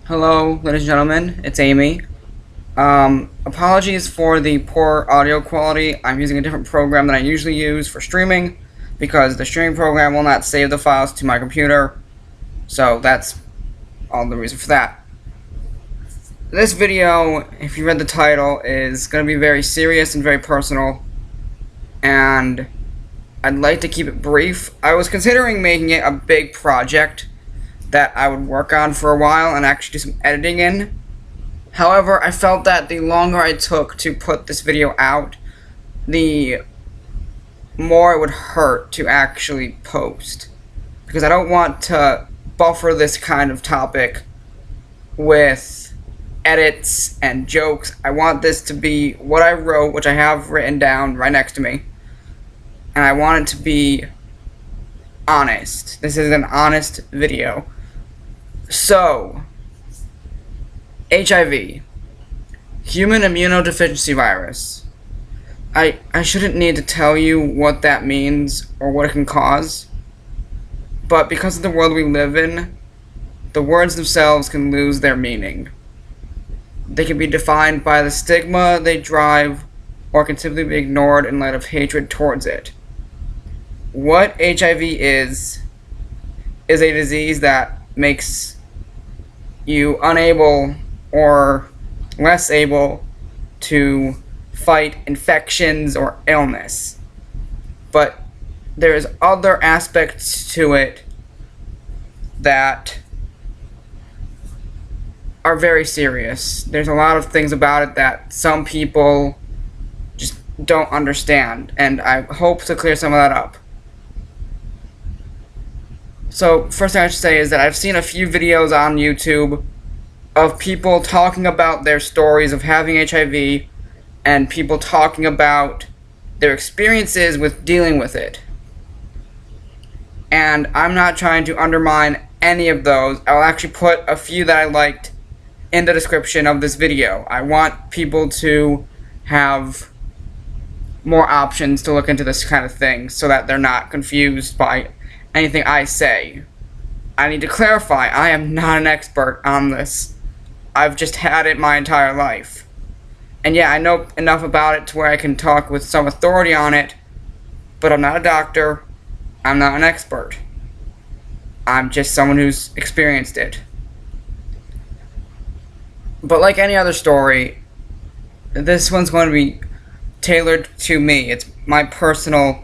Hello, ladies and gentlemen, it's Amy. Apologies for the poor audio quality. I'm using a different program than I usually use for streaming because the streaming program will not save the files to my computer, so that's all the reason for that. This video, if you read the title, is going to be very serious and very personal, and I'd like to keep it brief. I was considering making it a big project that I would work on for a while and actually do some editing in. However, I felt that the longer I took to put this video out, the more it would hurt to actually post. Because I don't want to buffer this kind of topic with edits and jokes. I want this to be what I wrote, which I have written down right next to me. And I want it to be honest. This is an honest video. So, HIV, human immunodeficiency virus. I shouldn't need to tell you what that means or what it can cause, but because of the world we live in, the words themselves can lose their meaning. They can be defined by the stigma they drive, or can simply be ignored in light of hatred towards it. What HIV is a disease that makes you unable or less able to fight infections or illness. But there's other aspects to it that are very serious. There's a lot of things about it that some people just don't understand, and I hope to clear some of that up. So, first thing I should say is that I've seen a few videos on YouTube of people talking about their stories of having HIV and people talking about their experiences with dealing with it. And I'm not trying to undermine any of those. I'll actually put a few that I liked in the description of this video. I want people to have more options to look into this kind of thing so that they're not confused by anything I say. I need to clarify, I am not an expert on this. I've just had it my entire life. And yeah, I know enough about it to where I can talk with some authority on it, but I'm not a doctor, I'm not an expert. I'm just someone who's experienced it. But like any other story, this one's going to be tailored to me. It's my personal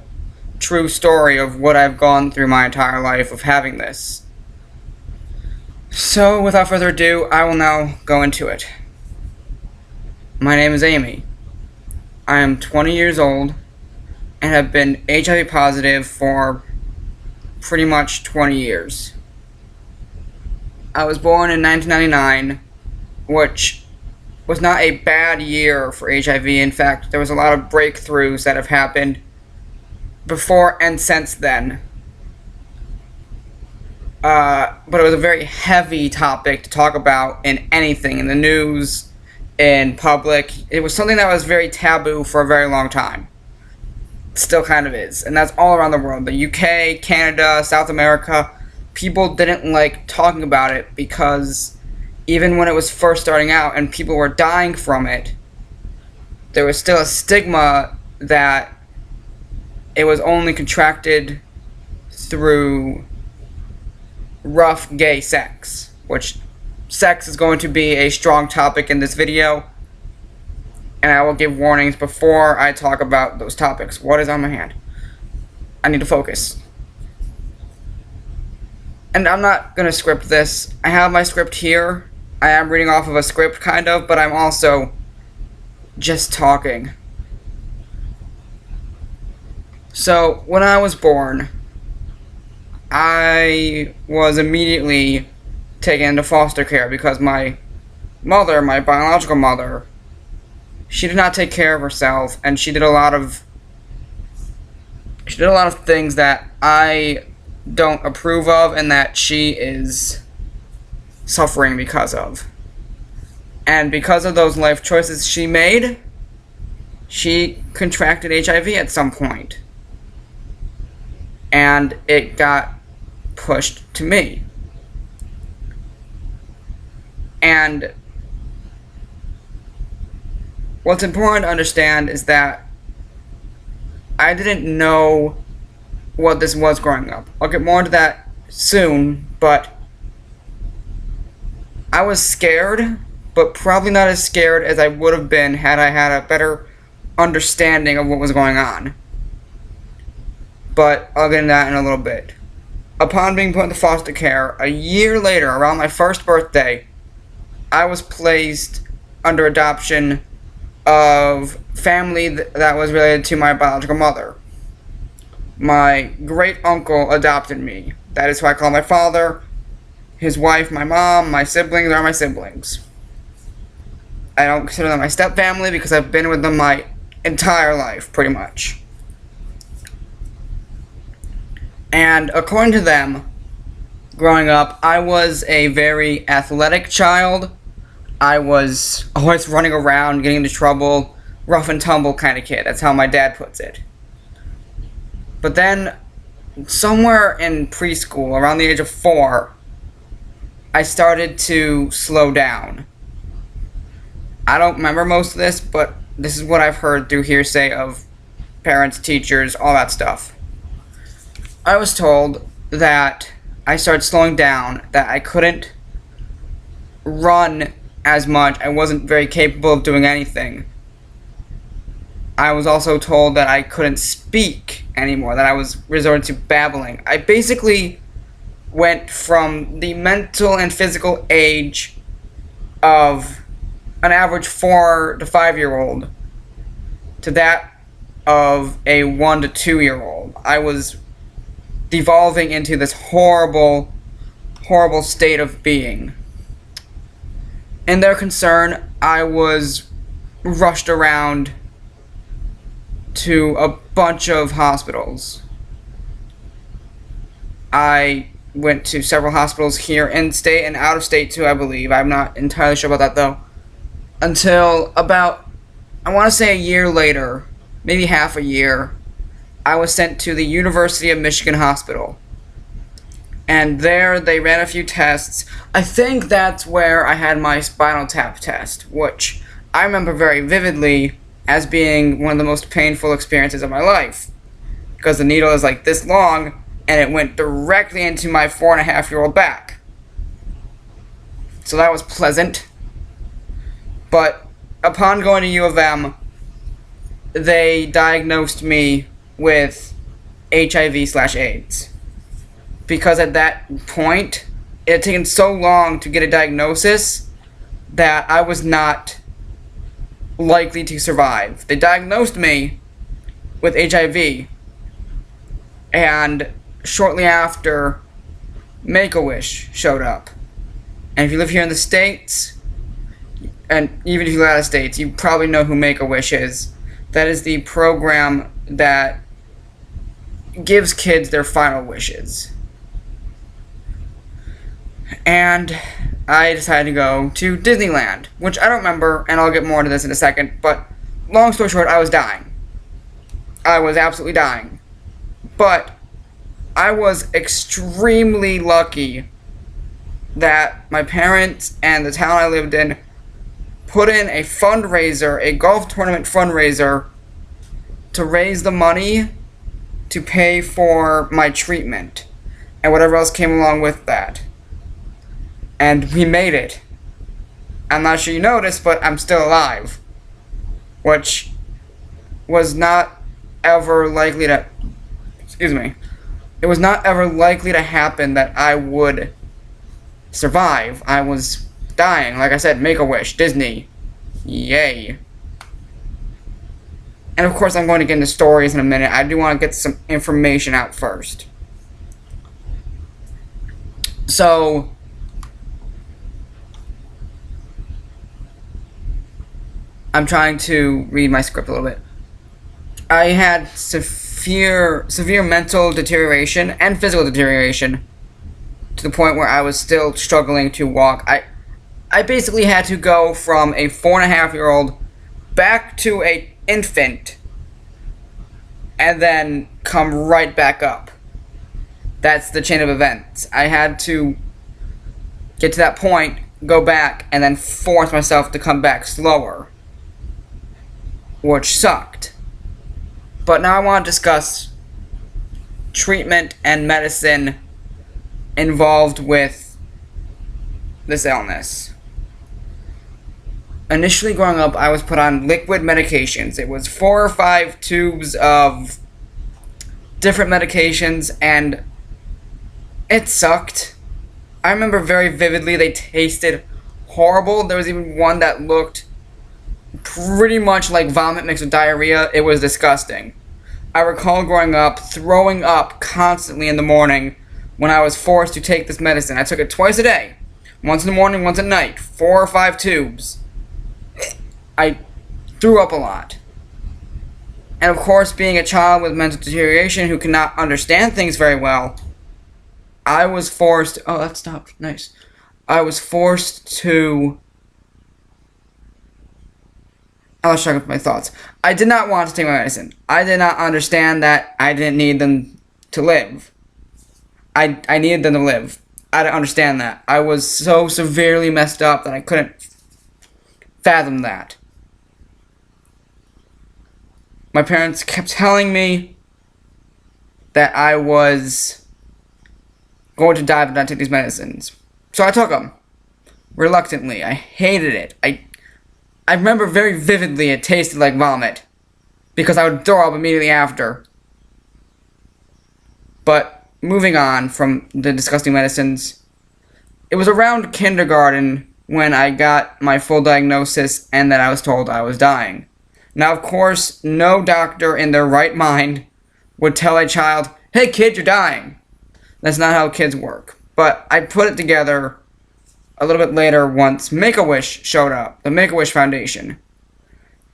true story of what I've gone through my entire life of having this. So, without further ado, I will now go into it. My name is Amy. I am 20 years old and have been HIV positive for pretty much 20 years. I was born in 1999, which was not a bad year for HIV. In fact, there was a lot of breakthroughs that have happened before and since then. But it was a very heavy topic to talk about in anything, in the news, in public. It was something that was very taboo for a very long time. Still kind of is. And that's all around the world. The UK, Canada, South America. People didn't like talking about it because even when it was first starting out and people were dying from it, there was still a stigma that it was only contracted through rough gay sex, which sex is going to be a strong topic in this video, and I will give warnings before I talk about those topics. What is on my hand? I need to focus. And I'm not going to script this. I have my script here. I am reading off of a script, kind of, but I'm also just talking. So, when I was born, I was immediately taken into foster care because my mother, my biological mother, she did not take care of herself, and she did a lot of things that I don't approve of and that she is suffering because of. And because of those life choices she made, she contracted HIV at some point. And it got pushed to me. And what's important to understand is that I didn't know what this was growing up. I'll get more into that soon, but I was scared, but probably not as scared as I would have been had I had a better understanding of what was going on. But I'll get into that in a little bit. Upon being put into foster care, a year later, around my first birthday, I was placed under adoption of family that was related to my biological mother. My great uncle adopted me. That is who I call my father. His wife, my mom, my siblings are my siblings. I don't consider them my step family because I've been with them my entire life, pretty much. And according to them, growing up, I was a very athletic child. I was always running around, getting into trouble, rough and tumble kind of kid. That's how my dad puts it. But then, somewhere in preschool, around the age of 4, I started to slow down. I don't remember most of this, but this is what I've heard through hearsay of parents, teachers, all that stuff. I was told that I started slowing down, that I couldn't run as much, I wasn't very capable of doing anything. I was also told that I couldn't speak anymore, that I was resorted to babbling. I basically went from the mental and physical age of an average 4 to 5 year old to that of a 1 to 2 year old. I was devolving into this horrible, horrible state of being. In their concern, I was rushed around to a bunch of hospitals. I went to several hospitals here in state and out of state too, I believe. I'm not entirely sure about that though. Until about, I want to say a year later, maybe half a year, I was sent to the University of Michigan Hospital. And there they ran a few tests. I think that's where I had my spinal tap test, which I remember very vividly as being one of the most painful experiences of my life. Because the needle is like this long, and it went directly into my 4.5-year-old back. So that was pleasant. But upon going to U of M, they diagnosed me with HIV/AIDS. Because at that point, it had taken so long to get a diagnosis that I was not likely to survive. They diagnosed me with HIV, and shortly after, Make-A-Wish showed up. And if you live here in the States, and even if you live out of States, you probably know who Make-A-Wish is. That is the program that gives kids their final wishes. And I decided to go to Disneyland, which I don't remember, and I'll get more into this in a second, but long story short, I was dying. I was absolutely dying. But I was extremely lucky that my parents and the town I lived in put in a fundraiser, a golf tournament fundraiser, to raise the money to pay for my treatment and whatever else came along with that. And we made it. I'm not sure you noticed, but I'm still alive. Which was not ever likely to... It was not ever likely to happen that I would survive. I was dying. Like I said, Make-A-Wish, Disney. Yay. And of course I'm going to get into stories in a minute. I do want to get some information out first. So... I'm trying to read my script a little bit. I had severe mental deterioration and physical deterioration to the point where I was still struggling to walk. I basically had to go from a 4.5-year-old back to an infant and then come right back up. That's the chain of events. I had to get to that point go back and then force myself to come back slower, which sucked. But now I want to discuss treatment and medicine involved with this illness. Initially growing up, I was put on liquid medications. It was 4 or 5 tubes of different medications, and it sucked. I remember very vividly they tasted horrible. There was even one that looked pretty much like vomit mixed with diarrhea. It was disgusting. I recall growing up throwing up constantly in the morning when I was forced to take this medicine. I took it twice a day. Once in the morning, once at night. 4 or 5 tubes. I threw up a lot. And of course, being a child with mental deterioration who cannot understand things very well, I was forced... Oh, that stopped. Nice. I was forced to... I was struggling with my thoughts. I did not want to take my medicine. I did not understand that I didn't need them to live. I needed them to live. I didn't understand that. I was so severely messed up that I couldn't fathom that. My parents kept telling me that I was going to die if I didn't take these medicines. So I took them. Reluctantly. I hated it. I remember very vividly it tasted like vomit, because I would throw up immediately after. But moving on from the disgusting medicines, it was around kindergarten when I got my full diagnosis and that I was told I was dying. Now, of course, no doctor in their right mind would tell a child, "Hey kid, you're dying." That's not how kids work. But I put it together a little bit later once Make-A-Wish showed up, the Make-A-Wish Foundation.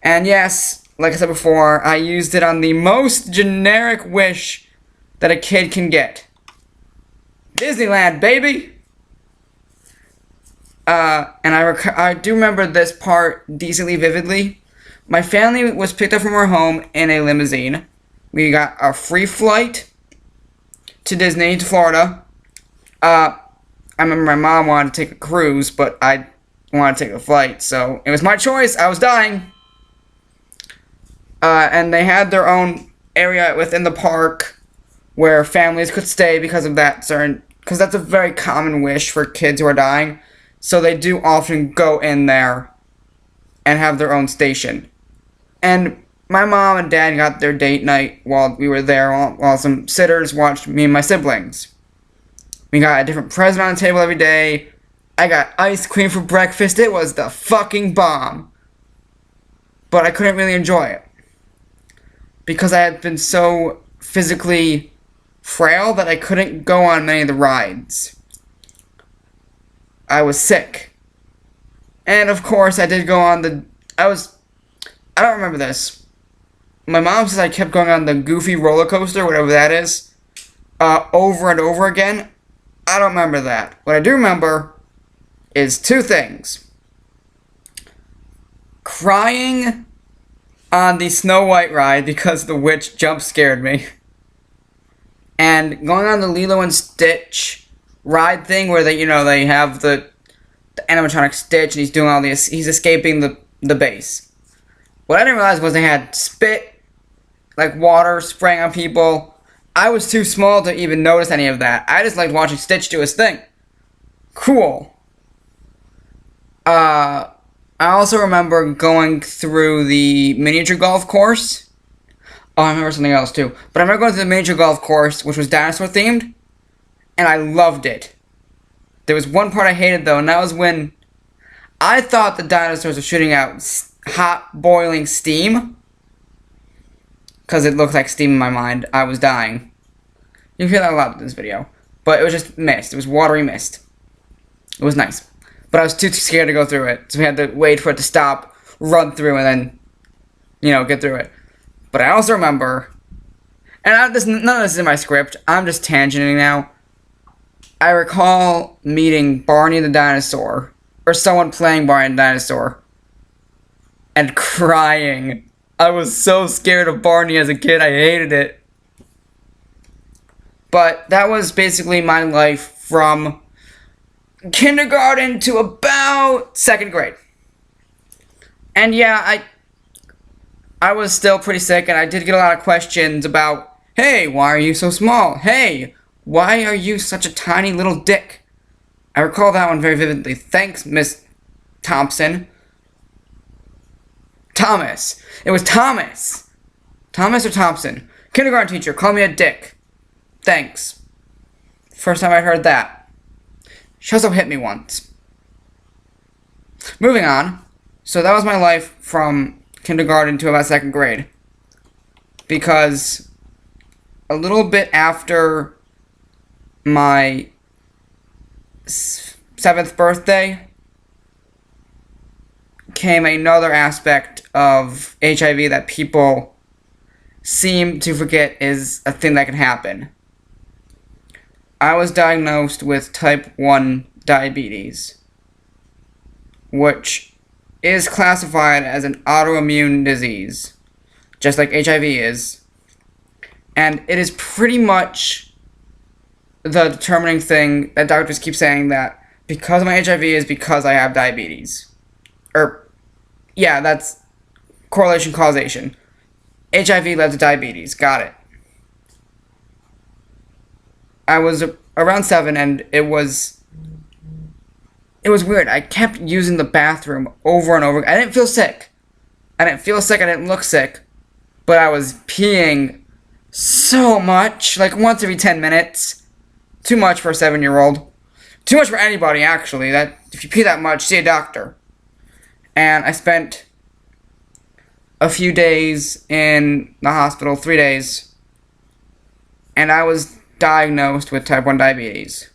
And yes, like I said before, I used it on the most generic wish that a kid can get. Disneyland, baby! And I do remember this part decently vividly. My family was picked up from our home in a limousine. We got a free flight to Disney, to Florida. I remember my mom wanted to take a cruise, but I wanted to take a flight, so it was my choice. I was dying. And they had their own area within the park where families could stay because of that because that's a very common wish for kids who are dying. So they do often go in there and have their own station. And my mom and dad got their date night while we were there, while some sitters watched me and my siblings. We got a different present on the table every day. I got ice cream for breakfast. It was the fucking bomb. But I couldn't really enjoy it, because I had been so physically frail that I couldn't go on many of the rides. I was sick. And of course I did go on I don't remember this. My mom says I kept going on the Goofy roller coaster, whatever that is, over and over again. I don't remember that. What I do remember is 2 things. Crying on the Snow White ride because the witch jump scared me. And going on the Lilo and Stitch ride thing where they have the animatronic Stitch and he's doing all this, he's escaping the base. What I didn't realize was they had spit, like water spraying on people. I was too small to even notice any of that. I just liked watching Stitch do his thing. Cool. I also remember going through the miniature golf course. Oh, I remember something else too. But I remember going through the miniature golf course, which was dinosaur themed, and I loved it. There was one part I hated though, and that was when I thought the dinosaurs were shooting out hot boiling steam. Because it looked like steam in my mind. I was dying. You can hear that a lot in this video. But it was just mist. It was watery mist. It was nice. But I was too scared to go through it. So we had to wait for it to stop, run through, and then, get through it. But I also remember, and none of this is in my script. I'm just tangenting now. I recall meeting Barney the dinosaur, or someone playing Barney the dinosaur, and crying. I was so scared of Barney as a kid, I hated it. But that was basically my life from kindergarten to about about 2nd grade. And yeah, I was still pretty sick, and I did get a lot of questions about, hey, why are you so small? Hey, why are you such a tiny little dick? I recall that one very vividly. Thanks, Miss Thompson. Thomas. It was Thomas. Thomas or Thompson. Kindergarten teacher, call me a dick. Thanks. First time I heard that. She also hit me once. Moving on. So that was my life from kindergarten to about 2nd grade. Because a little bit after my 7th birthday came another aspect of HIV that people seem to forget is a thing that can happen. I was diagnosed with type 1 diabetes, which is classified as an autoimmune disease, just like HIV is. And it is pretty much the determining thing that doctors keep saying, that because of my HIV is because I have diabetes. Yeah, that's correlation causation. HIV led to diabetes. Got it. I was around 7, and it was weird. I kept using the bathroom over and over. I didn't feel sick. I didn't look sick. But I was peeing so much, like once every 10 minutes. Too much for a 7-year-old. Too much for anybody, actually. That if you pee that much, see a doctor. And I spent a few days in the hospital, 3 days. And I was diagnosed with type 1 diabetes.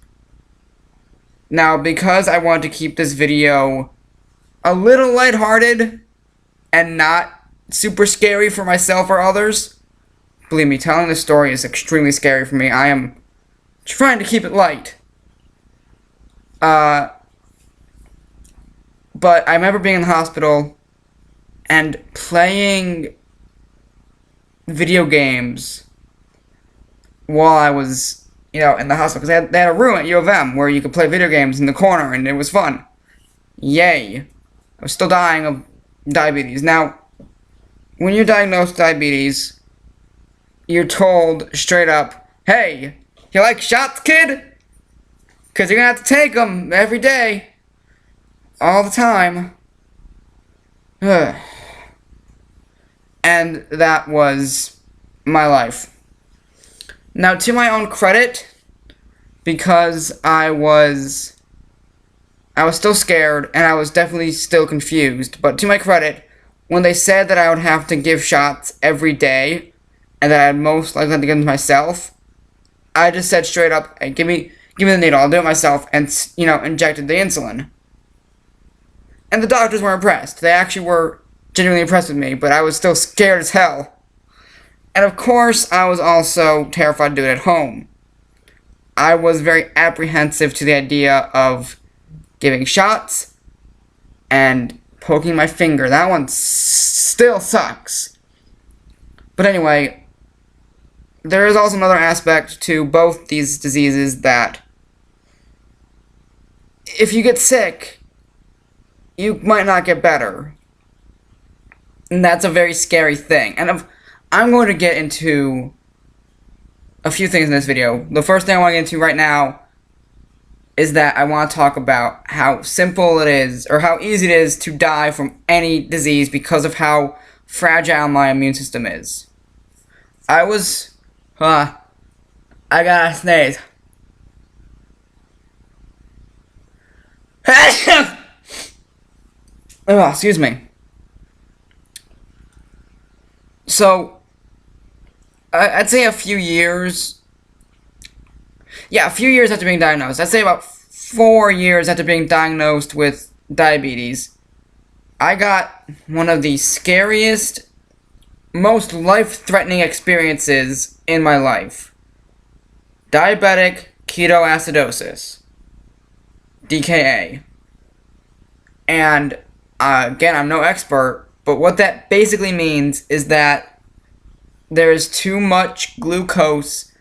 Now, because I want to keep this video a little lighthearted and not super scary for myself or others, believe me, telling this story is extremely scary for me. I am trying to keep it light. But I remember being in the hospital and playing video games while I was, in the hospital. Because they had a room at U of M where you could play video games in the corner, and it was fun. Yay. I was still dying of diabetes. Now, when you're diagnosed with diabetes, you're told straight up, hey, you like shots, kid? Because you're going to have to take them every day. All the time. Ugh. And that was my life. Now, to my own credit, because I was still scared, and I was definitely still confused, but to my credit, when they said that I would have to give shots every day, and that I'd most likely have to give them myself, I just said straight up, hey, give me the needle, I'll do it myself, and, injected the insulin. And the doctors were impressed. They actually were genuinely impressed with me, but I was still scared as hell. And of course, I was also terrified to do it at home. I was very apprehensive to the idea of giving shots and poking my finger. That one still sucks. But anyway, there is also another aspect to both these diseases, that if you get sick, you might not get better. And that's a very scary thing. And I'm going to get into a few things in this video. The first thing I want to get into right now is that I want to talk about how simple it is, or how easy it is to die from any disease because of how fragile my immune system is. I gotta sneeze. Oh, excuse me. So, I'd say a few years after being diagnosed. I'd say about 4 years after being diagnosed with diabetes, I got one of the scariest, most life-threatening experiences in my life. Diabetic ketoacidosis. DKA. And, again, I'm no expert, but what that basically means is that there is too much glucose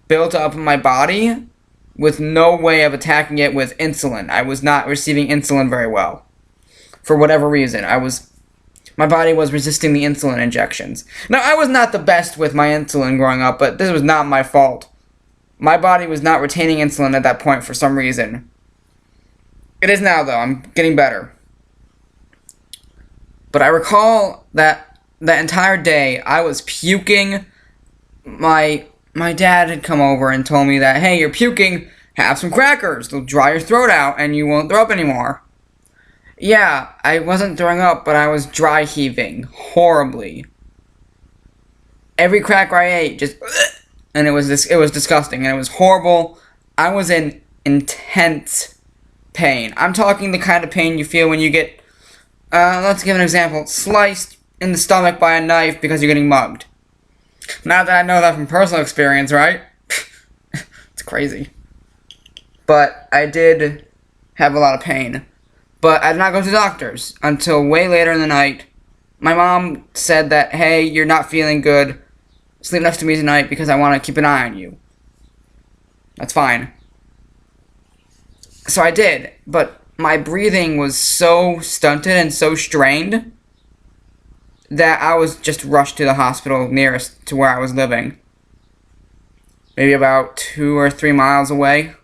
built up in my body, with no way of attacking it with insulin. I was not receiving insulin very well. For whatever reason, my body was resisting the insulin injections. Now, I was not the best with my insulin growing up, but this was not my fault. My body was not retaining insulin at that point for some reason. It is now, though. I'm getting better. But I recall that entire day, I was puking. My dad had come over and told me that, hey, you're puking, have some crackers. They'll dry your throat out and you won't throw up anymore. Yeah, I wasn't throwing up, but I was dry heaving horribly. Every cracker I ate just, and it was disgusting and it was horrible. I was in intense pain. I'm talking the kind of pain you feel when you get, let's give an example, sliced in the stomach by a knife because you're getting mugged. Not that I know that from personal experience, right? It's crazy. But I did have a lot of pain. But I did not go to the doctors until way later in the night. My mom said that, hey, you're not feeling good. Sleep next to me tonight because I want to keep an eye on you. That's fine. So I did, but my breathing was so stunted and so strained that I was just rushed to the hospital nearest to where I was living. Maybe about 2 or 3 miles away.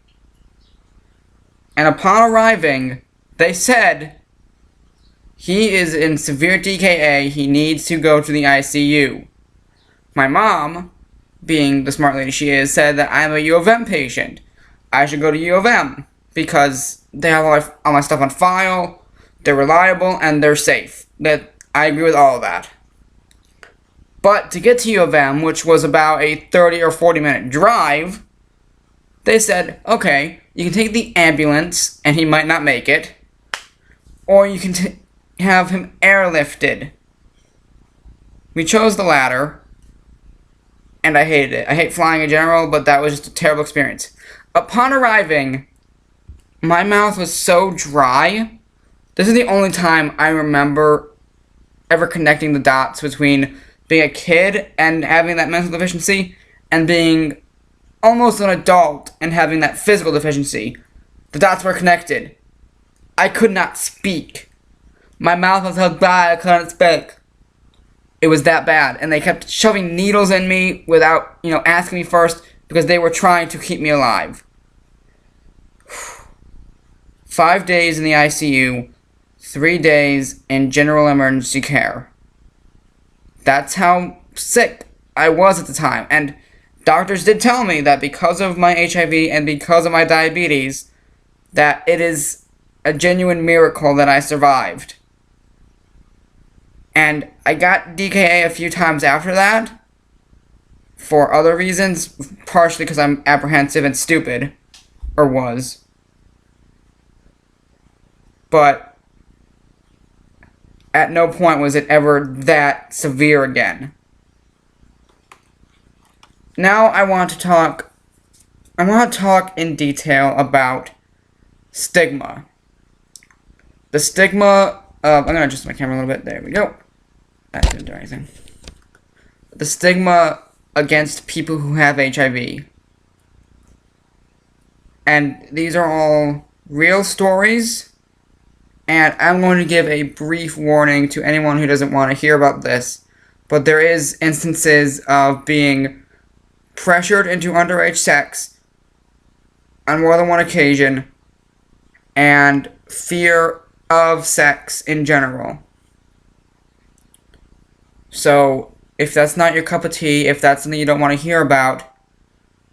And upon arriving, they said, he is in severe DKA, he needs to go to the ICU. My mom, being the smart lady she is, said that I'm a U of M patient. I should go to U of M, because they have all my stuff on file, they're reliable, and they're safe. That I agree with all of that. But to get to U of M, which was about a 30 or 40 minute drive, they said, okay, you can take the ambulance, and he might not make it, or you can have him airlifted. We chose the latter, and I hated it. I hate flying in general, but that was just a terrible experience. Upon arriving, my mouth was so dry. This is the only time I remember ever connecting the dots between being a kid and having that mental deficiency and being almost an adult and having that physical deficiency. The dots were connected. I could not speak. My mouth was held dry, I couldn't speak. It was that bad, and they kept shoving needles in me without, asking me first, because they were trying to keep me alive. 5 days in the ICU, 3 days in general emergency care. That's how sick I was at the time, and doctors did tell me that because of my HIV and because of my diabetes, that it is a genuine miracle that I survived. And I got DKA a few times after that, for other reasons, partially because I'm apprehensive and stupid, or was. But at no point was it ever that severe again. Now I want to talk in detail about stigma. The stigma of, I'm going to adjust my camera a little bit, there we go. That didn't do anything. The stigma against people who have HIV. And these are all real stories, and I'm going to give a brief warning to anyone who doesn't want to hear about this, but there is instances of being pressured into underage sex on more than one occasion, and fear of sex in general. So, if that's not your cup of tea, if that's something you don't want to hear about,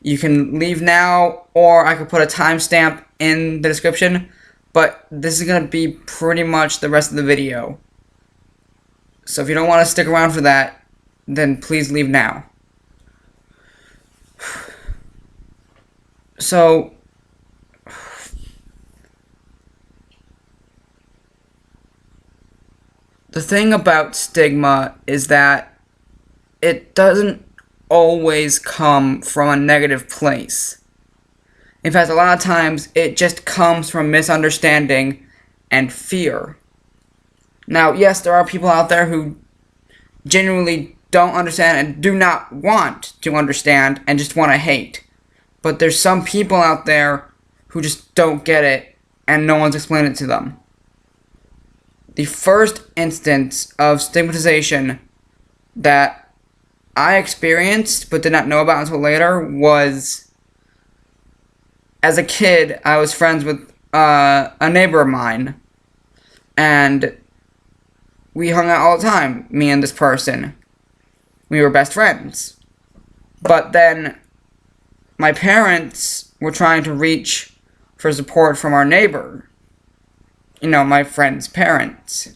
you can leave now, or I could put a timestamp in the description, but this is going to be pretty much the rest of the video. So if you don't want to stick around for that, then please leave now. So, the thing about stigma is that it doesn't always come from a negative place. In fact, a lot of times it just comes from misunderstanding and fear. Now, yes, there are people out there who genuinely don't understand and do not want to understand and just want to hate. But there's some people out there who just don't get it, and no one's explained it to them. The first instance of stigmatization that I experienced but did not know about until later was, as a kid, I was friends with a neighbor of mine, and we hung out all the time, me and this person. We were best friends. But then my parents were trying to reach for support from our neighbor. You know, my friend's parents.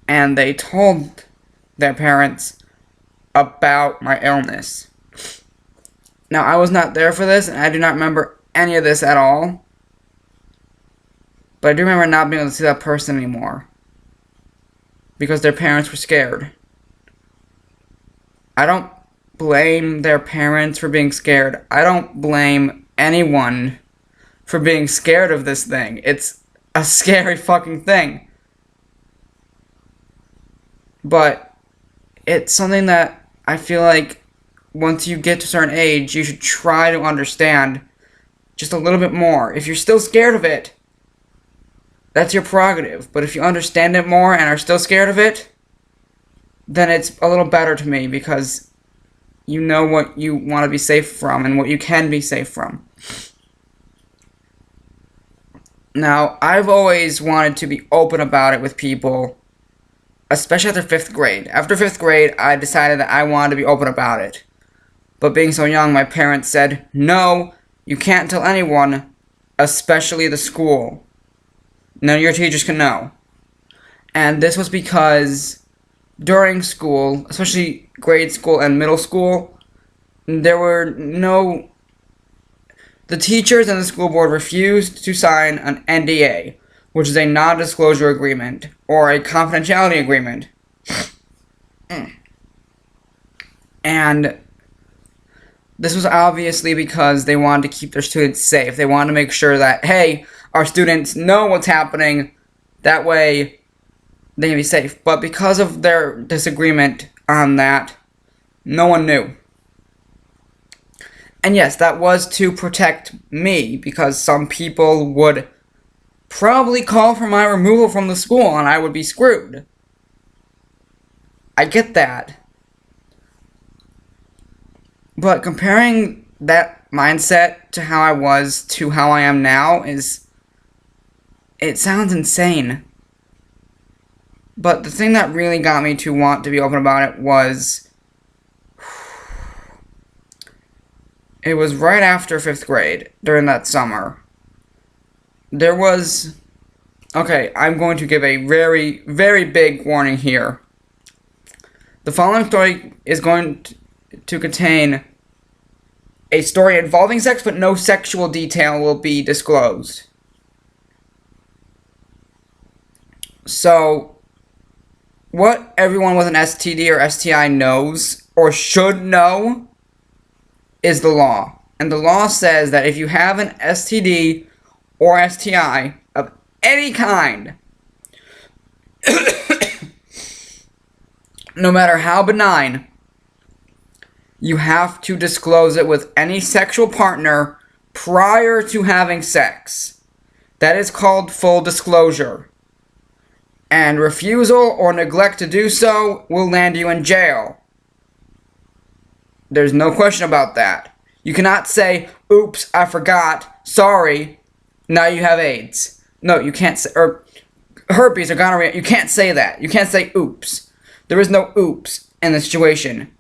And they told their parents about my illness. Now, I was not there for this, and I do not remember any of this at all. But I do remember not being able to see that person anymore. Because their parents were scared. I don't blame their parents for being scared. I don't blame anyone for being scared of this thing. It's a scary fucking thing. But it's something that I feel like once you get to a certain age, you should try to understand just a little bit more. If you're still scared of it, that's your prerogative. But if you understand it more and are still scared of it, then it's a little better to me, because you know what you want to be safe from and what you can be safe from. Now, I've always wanted to be open about it with people, especially after 5th grade. After 5th grade, I decided that I wanted to be open about it. But being so young, my parents said, no, you can't tell anyone, especially the school. None of your teachers can know. And this was because during school, especially grade school and middle school, there were no... The teachers and the school board refused to sign an NDA, which is a non-disclosure agreement, or a confidentiality agreement. And this was obviously because they wanted to keep their students safe. They wanted to make sure that, hey, our students know what's happening, that way they can be safe. But because of their disagreement on that, no one knew. And yes, that was to protect me, because some people would probably call for my removal from the school and I would be screwed. I get that. But comparing that mindset to how I was to how I am now it sounds insane. But the thing that really got me to want to be open about it was, it was right after 5th grade, during that summer. There was... Okay, I'm going to give a very, very big warning here. The following story is going to contain a story involving sex, but no sexual detail will be disclosed. So, what everyone with an STD or STI knows, or should know, is the law. And the law says that if you have an STD or STI of any kind, no matter how benign, you have to disclose it with any sexual partner prior to having sex. That is called full disclosure. And refusal or neglect to do so will land you in jail. There's no question about that. You cannot say, oops, I forgot, sorry, now you have AIDS. No, you can't say, or herpes or gonorrhea, you can't say that. You can't say oops. There is no oops in the situation.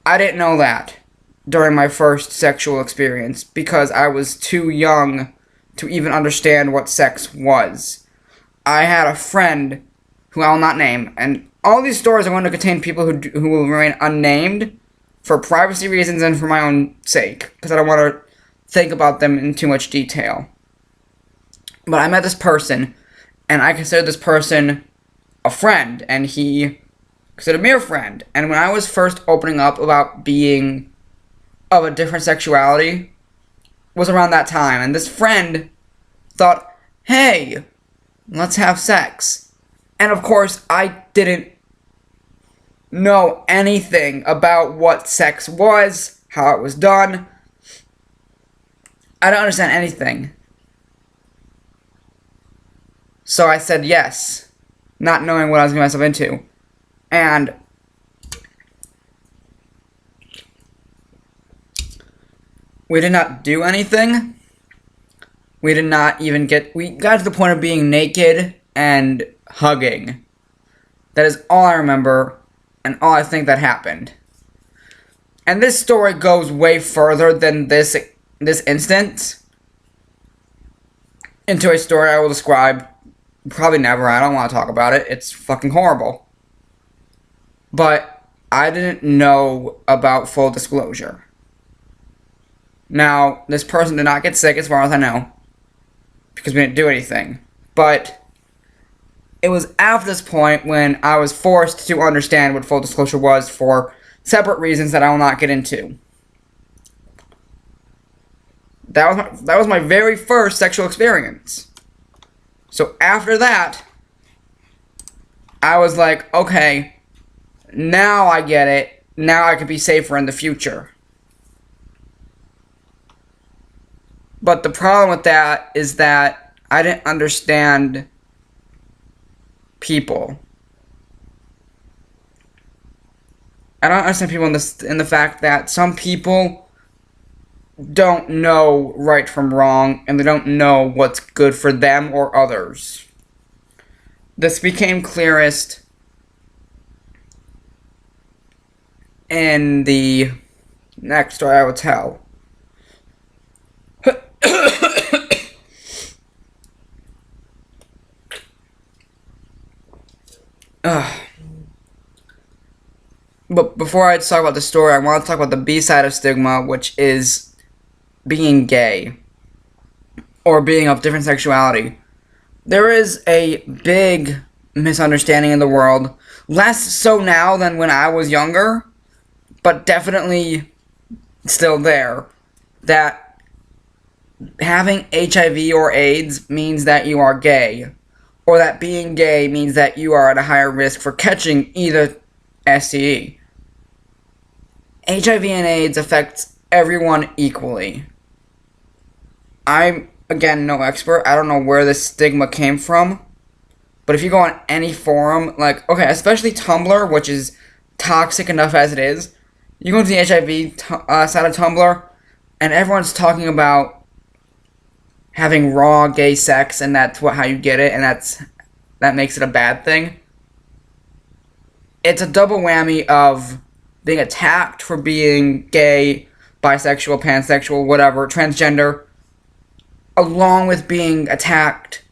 I didn't know that during my first sexual experience because I was too young to even understand what sex was. I had a friend who I will not name, and all these stories are going to contain people who will remain unnamed for privacy reasons and for my own sake, because I don't want to think about them in too much detail. But I met this person, and I considered this person a friend, and he considered me a friend. And when I was first opening up about being of a different sexuality, was around that time, and this friend thought, hey, let's have sex. And of course, I didn't know anything about what sex was, how it was done. I don't understand anything. So I said yes, not knowing what I was getting myself into. And we did not do anything. We did not even we got to the point of being naked and hugging. That is all I remember, and all I think that happened. And this story goes way further than this instance into a story I will describe probably never. I don't want to talk about it. It's fucking horrible. But I didn't know about full disclosure. Now, this person did not get sick as far as I know, because we didn't do anything. But it was after this point when I was forced to understand what full disclosure was for separate reasons that I will not get into. That was my very first sexual experience. So after that, I was like, okay, now I get it. Now I can be safer in the future. But the problem with that is that I didn't understand people. I don't understand people in the fact that some people don't know right from wrong, and they don't know what's good for them or others. This became clearest in the next story I will tell. But before I talk about the story, I want to talk about the B side of stigma, which is being gay or being of different sexuality. There is a big misunderstanding in the world, less so now than when I was younger, but definitely still there, that having HIV or AIDS means that you are gay, or that being gay means that you are at a higher risk for catching either STD. HIV and AIDS affects everyone equally. I'm, again, no expert. I don't know where this stigma came from. But if you go on any forum, like, okay, especially Tumblr, which is toxic enough as it is, you go to the HIV side of Tumblr, and everyone's talking about having raw gay sex, and that's how you get it, and that makes it a bad thing. It's a double whammy of being attacked for being gay, bisexual, pansexual, whatever, transgender, along with being attacked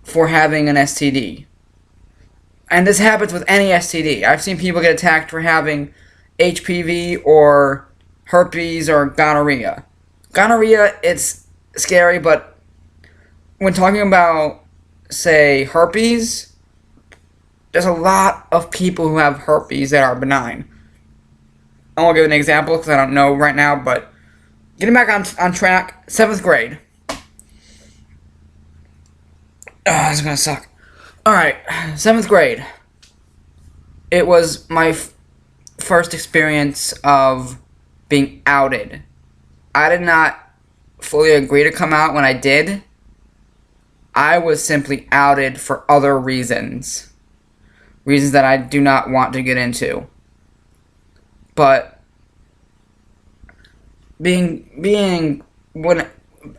for having an STD. And this happens with any STD. I've seen people get attacked for having HPV or herpes or gonorrhea. Gonorrhea, it's scary, but when talking about, say, herpes, there's a lot of people who have herpes that are benign. I won't give an example because I don't know right now, but getting back on track, 7th grade. This is gonna suck. Alright, 7th grade. It was my first experience of being outed. I did not fully agree to come out when I did. I was simply outed for other reasons. Reasons that I do not want to get into. But when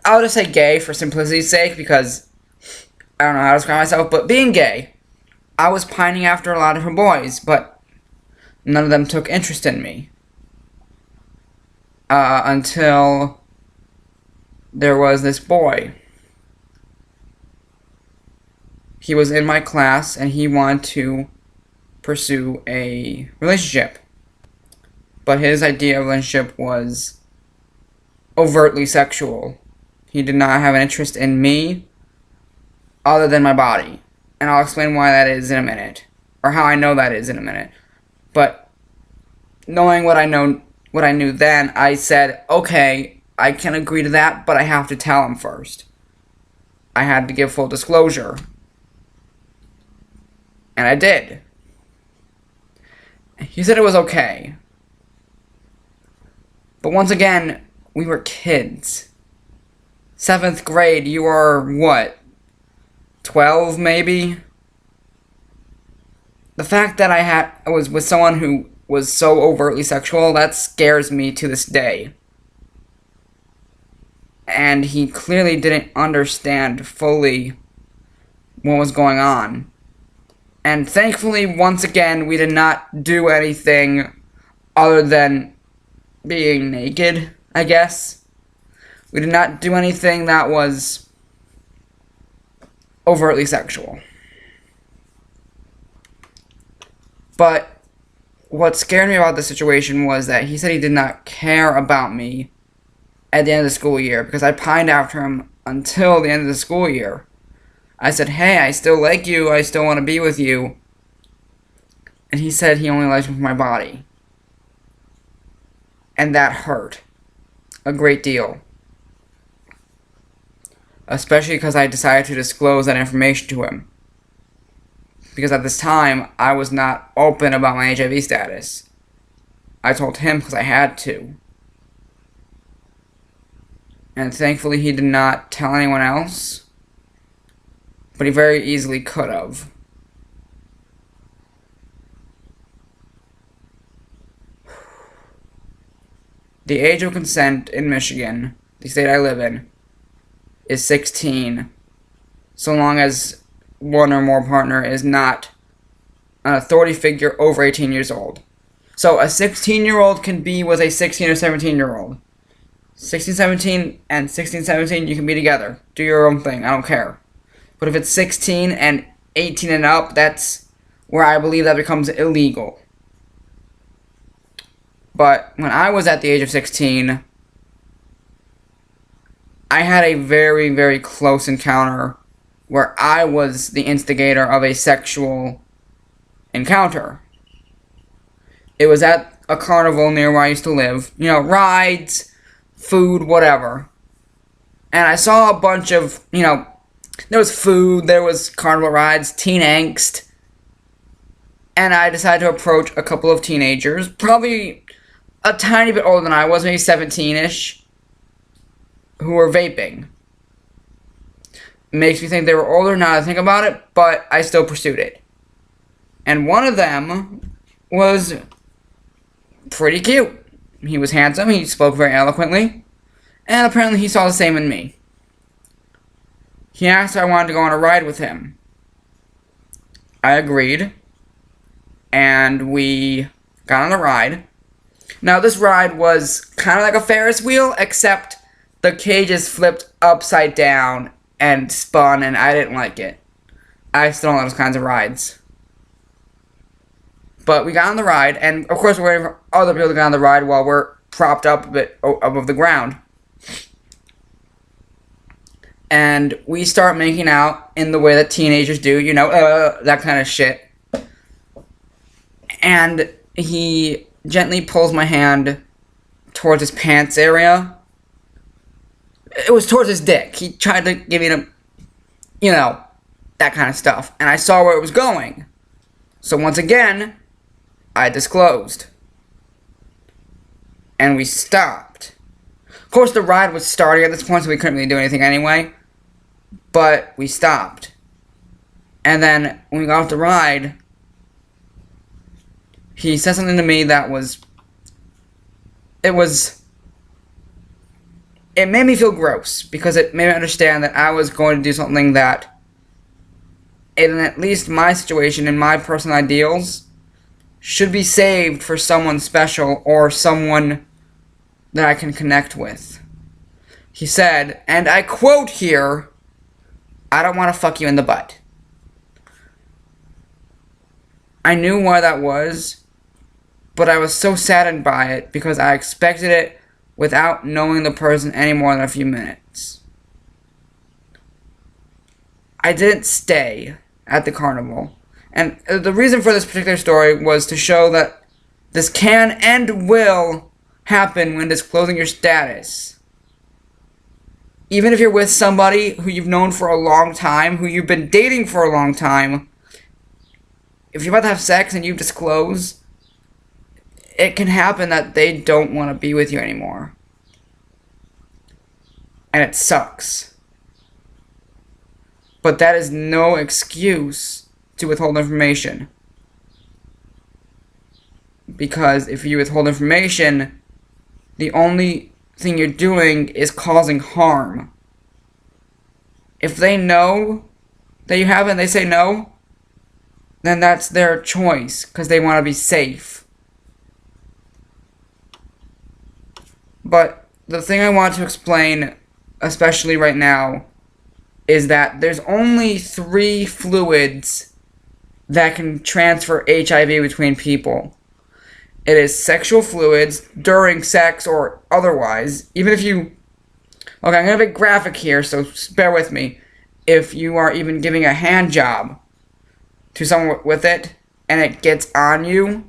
I'll just say gay for simplicity's sake, because I don't know how to describe myself, but being gay, I was pining after a lot of different boys, but none of them took interest in me. Until there was this boy. He was in my class, and he wanted to pursue a relationship. But his idea of relationship was overtly sexual. He did not have an interest in me other than my body. And I'll explain why that is in a minute. Or how I know that is in a minute. But knowing what I knew then, I said, okay, I can agree to that, but I have to tell him first. I had to give full disclosure. And I did. He said it was okay. But once again, we were kids. 7th grade, you are what? 12 maybe? The fact that I was with someone who was so overtly sexual, that scares me to this day. And he clearly didn't understand fully what was going on. And thankfully, once again, we did not do anything other than being naked, I guess. We did not do anything that was overtly sexual. But what scared me about the situation was that he said he did not care about me at the end of the school year, because I pined after him until the end of the school year. I said, hey, I still like you, I still want to be with you. And he said he only likes me for my body. And that hurt a great deal. Especially because I decided to disclose that information to him. Because at this time, I was not open about my HIV status. I told him because I had to. And thankfully he did not tell anyone else. But he very easily could have. The age of consent in Michigan, the state I live in, is 16. So long as one or more partner is not an authority figure over 18 years old. So a 16-year-old can be with a 16 or 17-year-old. 16, 17, and 16, 17, you can be together. Do your own thing. I don't care. But if it's 16 and 18 and up, that's where I believe that becomes illegal. But when I was at the age of 16, I had a very, very close encounter where I was the instigator of a sexual encounter. It was at a carnival near where I used to live. You know, rides, food, whatever. And I saw a bunch of, there was food, there was carnival rides, teen angst. And I decided to approach a couple of teenagers, probably a tiny bit older than I was, maybe 17-ish, who were vaping. Makes me think they were older now that I think about it, but I still pursued it. And one of them was pretty cute. He was handsome, he spoke very eloquently, and apparently he saw the same in me. He asked if I wanted to go on a ride with him. I agreed, and we got on a ride. Now, this ride was kind of like a Ferris wheel, except the cages flipped upside down and spun, and I didn't like it. I still don't like those kinds of rides. But we got on the ride, and of course we're waiting for other people to get on the ride while we're propped up a bit above the ground. And we start making out in the way that teenagers do, that kind of shit. And he gently pulls my hand towards his pants area. It was towards his dick. He tried to give me that kind of stuff. And I saw where it was going. So once again, I disclosed. And we stopped. Of course, the ride was starting at this point, so we couldn't really do anything anyway. But we stopped. And then, when we got off the ride, he said something to me that it made me feel gross, because it made me understand that I was going to do something that, in at least my situation and my personal ideals, should be saved for someone special or someone that I can connect with. He said, and I quote here, "I don't want to fuck you in the butt." I knew why that was, but I was so saddened by it because I expected it without knowing the person any more than a few minutes. I didn't stay at the carnival. And the reason for this particular story was to show that this can and will happen when disclosing your status. Even if you're with somebody who you've known for a long time, who you've been dating for a long time, if you're about to have sex and you disclose, it can happen that they don't want to be with you anymore. And it sucks. But that is no excuse to withhold information. Because if you withhold information, the only thing you're doing is causing harm. If they know that you have it and they say no, then that's their choice, because they want to be safe. But the thing I want to explain, especially right now, is that there's only 3 fluids that can transfer HIV between people. It is sexual fluids during sex or otherwise. Even if you... Okay, I'm going to be graphic here, so bear with me. If you are even giving a hand job to someone with it, and it gets on you,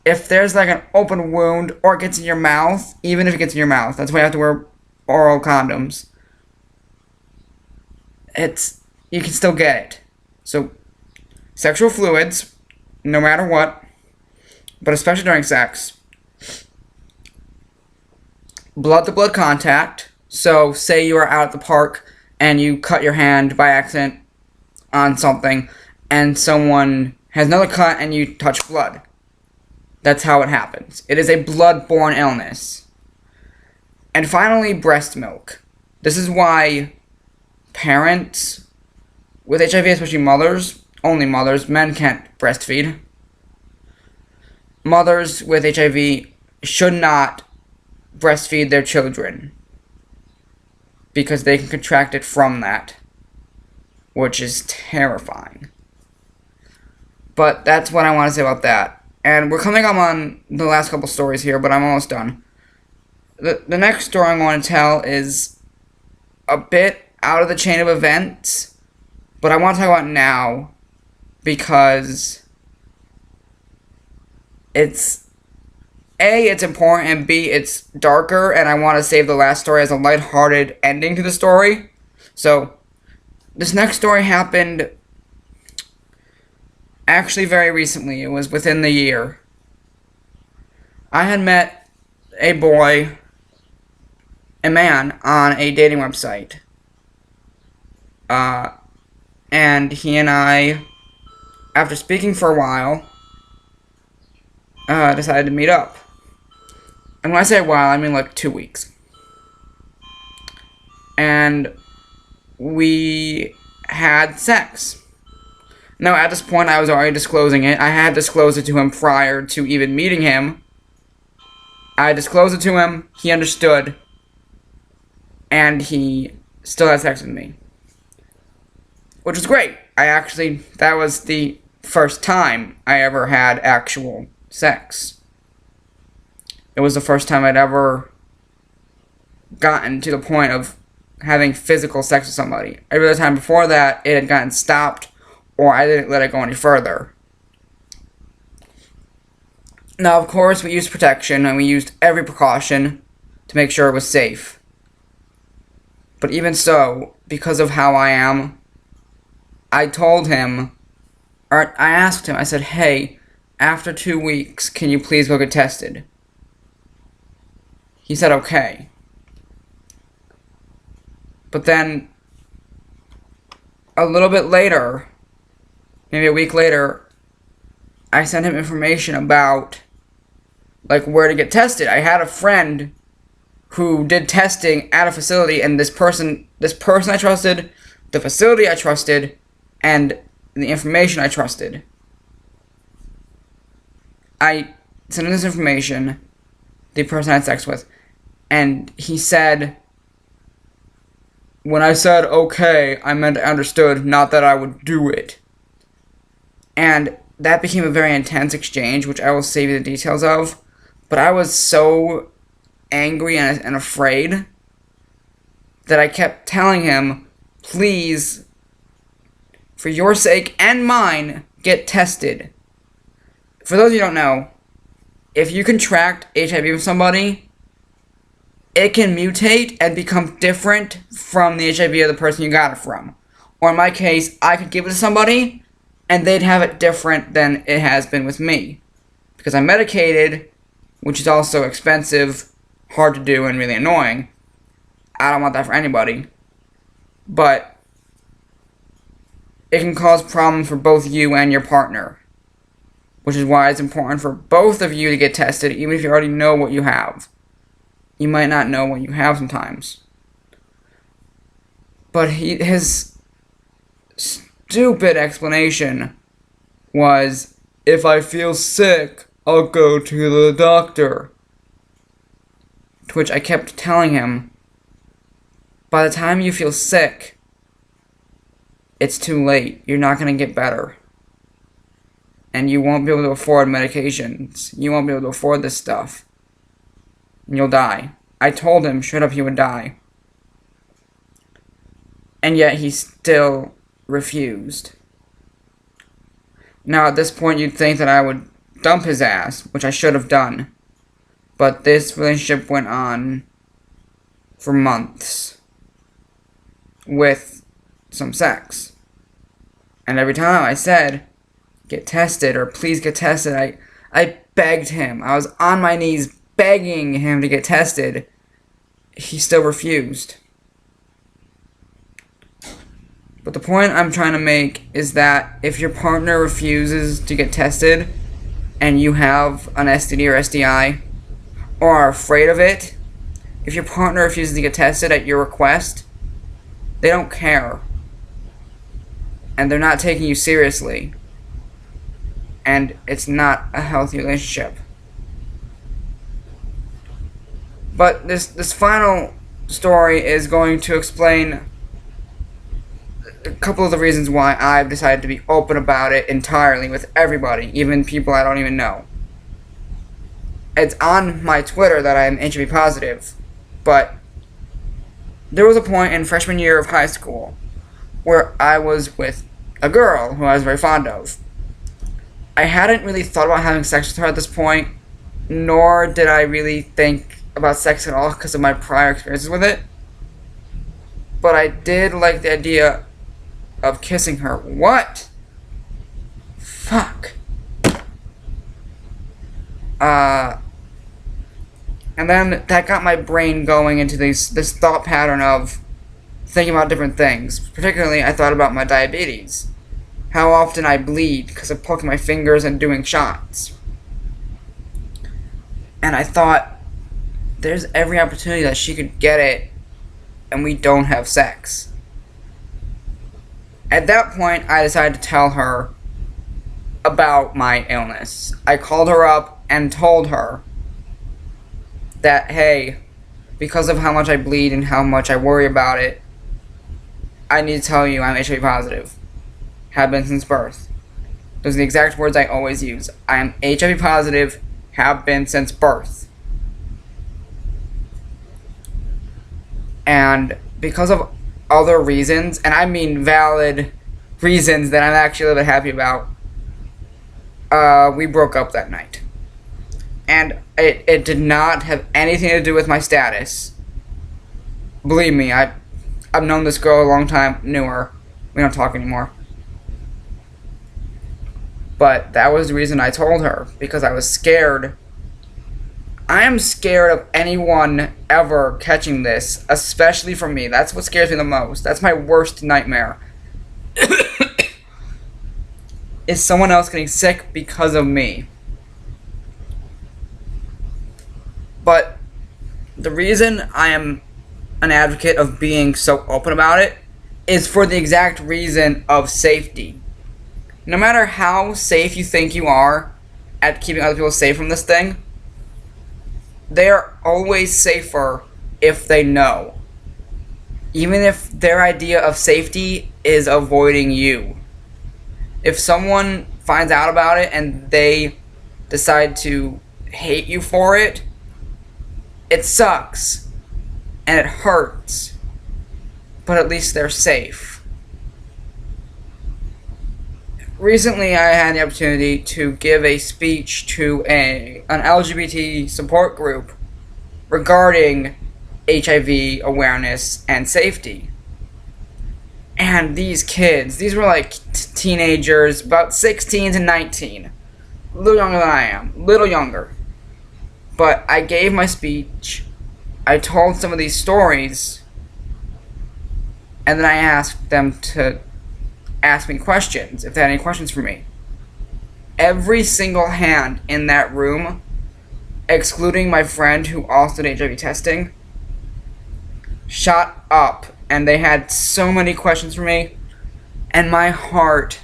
if there's like an open wound, or it gets in your mouth, even if it gets in your mouth, that's why you have to wear oral condoms. You can still get it. So, sexual fluids, no matter what, but especially during sex. Blood-to-blood contact. So, say you are out at the park and you cut your hand by accident on something, and someone has another cut and you touch blood. That's how it happens. It is a blood-borne illness. And finally, breast milk. This is why parents with HIV, especially mothers, only mothers, men can't breastfeed. Mothers with HIV should not breastfeed their children, because they can contract it from that, which is terrifying. But that's what I want to say about that. And we're coming up on the last couple stories here, but I'm almost done. The next story I want to tell is a bit out of the chain of events, but I want to talk about it now because it's important, and B, it's darker, and I want to save the last story as a lighthearted ending to the story. So, this next story happened actually very recently. It was within the year. I had met a man, on a dating website. And he and I, after speaking for a while, decided to meet up. And when I say a while, I mean like 2 weeks. And we had sex. Now, at this point, I was already disclosing it. I had disclosed it to him prior to even meeting him. I disclosed it to him, he understood, and he still had sex with me. Which was great. That was the first time I ever had actual sex. It was the first time I'd ever gotten to the point of having physical sex with somebody. Every other time before that, it had gotten stopped, or I didn't let it go any further. Now, of course, we used protection, and we used every precaution to make sure it was safe. But even so, because of how I am, I told him, or I asked him, I said, hey, after 2 weeks, can you please go get tested? He said, okay. But then, a little bit later, maybe a week later, I sent him information about, like, where to get tested. I had a friend who did testing at a facility, and this person I trusted, the facility I trusted, and the information I trusted. I sent him this information, the person I had sex with, and he said, when I said okay, I meant I understood, not that I would do it. And that became a very intense exchange, which I will save you the details of. But I was so angry and afraid that I kept telling him, please, for your sake and mine, get tested. For those of you who don't know, if you contract HIV from somebody, it can mutate and become different from the HIV of the person you got it from. Or in my case, I could give it to somebody, and they'd have it different than it has been with me. Because I'm medicated, which is also expensive, hard to do, and really annoying. I don't want that for anybody. But it can cause problems for both you and your partner, which is why it's important for both of you to get tested, even if you already know what you have. You might not know what you have sometimes. But his stupid explanation was, if I feel sick, I'll go to the doctor. To which I kept telling him, by the time you feel sick, it's too late. You're not going to get better. And you won't be able to afford medications. You won't be able to afford this stuff. And you'll die. I told him straight up he would die. And yet he still refused. Now at this point you'd think that I would dump his ass, which I should have done. But this relationship went on for months. With some sex. And every time I said, get tested, or please get tested, I begged him. I was on my knees begging him to get tested. He still refused. But the point I'm trying to make is that if your partner refuses to get tested, and you have an STD or STI, or are afraid of it, if your partner refuses to get tested at your request, they don't care. And they're not taking you seriously. And it's not a healthy relationship. But this final story is going to explain a couple of the reasons why I've decided to be open about it entirely with everybody, even people I don't even know. It's on my Twitter that I'm HIV positive, but there was a point in freshman year of high school where I was with a girl who I was very fond of. I hadn't really thought about having sex with her at this point, nor did I really think about sex at all because of my prior experiences with it. But I did like the idea of kissing her. What? Fuck. And then that got my brain going into this thought pattern of thinking about different things. Particularly, I thought about my diabetes. How often I bleed because of poking my fingers and doing shots. And I thought, there's every opportunity that she could get it and we don't have sex. At that point, I decided to tell her about my illness. I called her up and told her that, hey, because of how much I bleed and how much I worry about it, I need to tell you I'm HIV positive. Have been since birth. Those are the exact words I always use. I am HIV positive, have been since birth. And because of other reasons, and I mean valid reasons that I'm actually a little bit happy about, we broke up that night. And it did not have anything to do with my status. Believe me, I've known this girl a long time, knew her. We don't talk anymore. But that was the reason I told her, because I was scared. I am scared of anyone ever catching this, especially from me. That's what scares me the most. That's my worst nightmare. Is someone else getting sick because of me. But the reason I am an advocate of being so open about it is for the exact reason of safety. No matter how safe you think you are at keeping other people safe from this thing, they're always safer if they know. Even if their idea of safety is avoiding you. If someone finds out about it and they decide to hate you for it, it sucks. And it hurts. But at least they're safe. Recently, I had the opportunity to give a speech to an LGBT support group regarding HIV awareness and safety. And these kids, these were like teenagers, about 16 to 19. A little younger than I am. Little younger. But I gave my speech, I told some of these stories, and then I asked them to ask me questions, if they had any questions for me. Every single hand in that room, excluding my friend who also did HIV testing, shot up, and they had so many questions for me, and my heart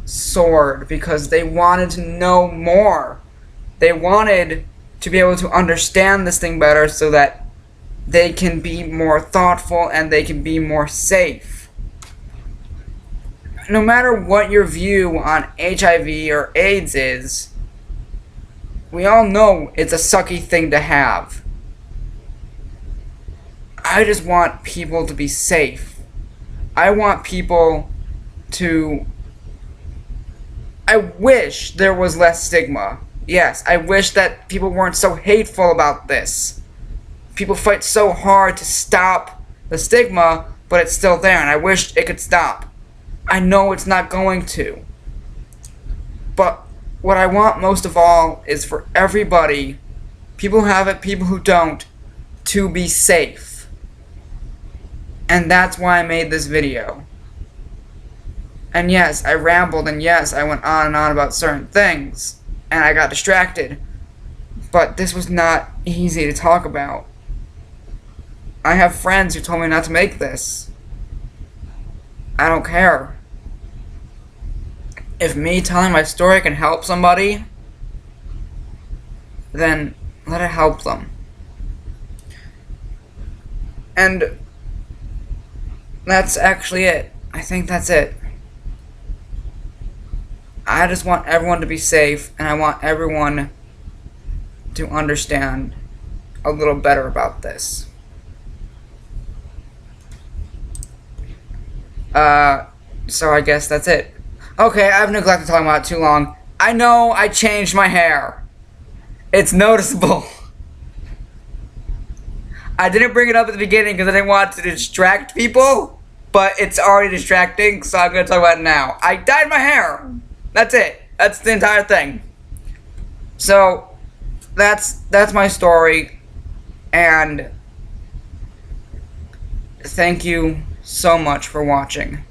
soared because they wanted to know more. They wanted to be able to understand this thing better so that they can be more thoughtful and they can be more safe. No matter what your view on HIV or AIDS is, we all know it's a sucky thing to have. I just want people to be safe. I want people to... I wish there was less stigma. Yes, I wish that people weren't so hateful about this. People fight so hard to stop the stigma, but it's still there, and I wish it could stop. I know it's not going to. But what I want most of all is for everybody, people who have it, people who don't, to be safe. And that's why I made this video. And yes, I rambled, and yes, I went on and on about certain things, and I got distracted. But this was not easy to talk about. I have friends who told me not to make this. I don't care. If me telling my story can help somebody, then let it help them. And that's actually it. I think that's it. I just want everyone to be safe, and I want everyone to understand a little better about this. So I guess that's it. Okay, I've neglected talking about it too long. I know I changed my hair. It's noticeable. I didn't bring it up at the beginning because I didn't want to distract people, but it's already distracting, so I'm going to talk about it now. I dyed my hair. That's it. That's the entire thing. So, that's my story, and thank you so much for watching.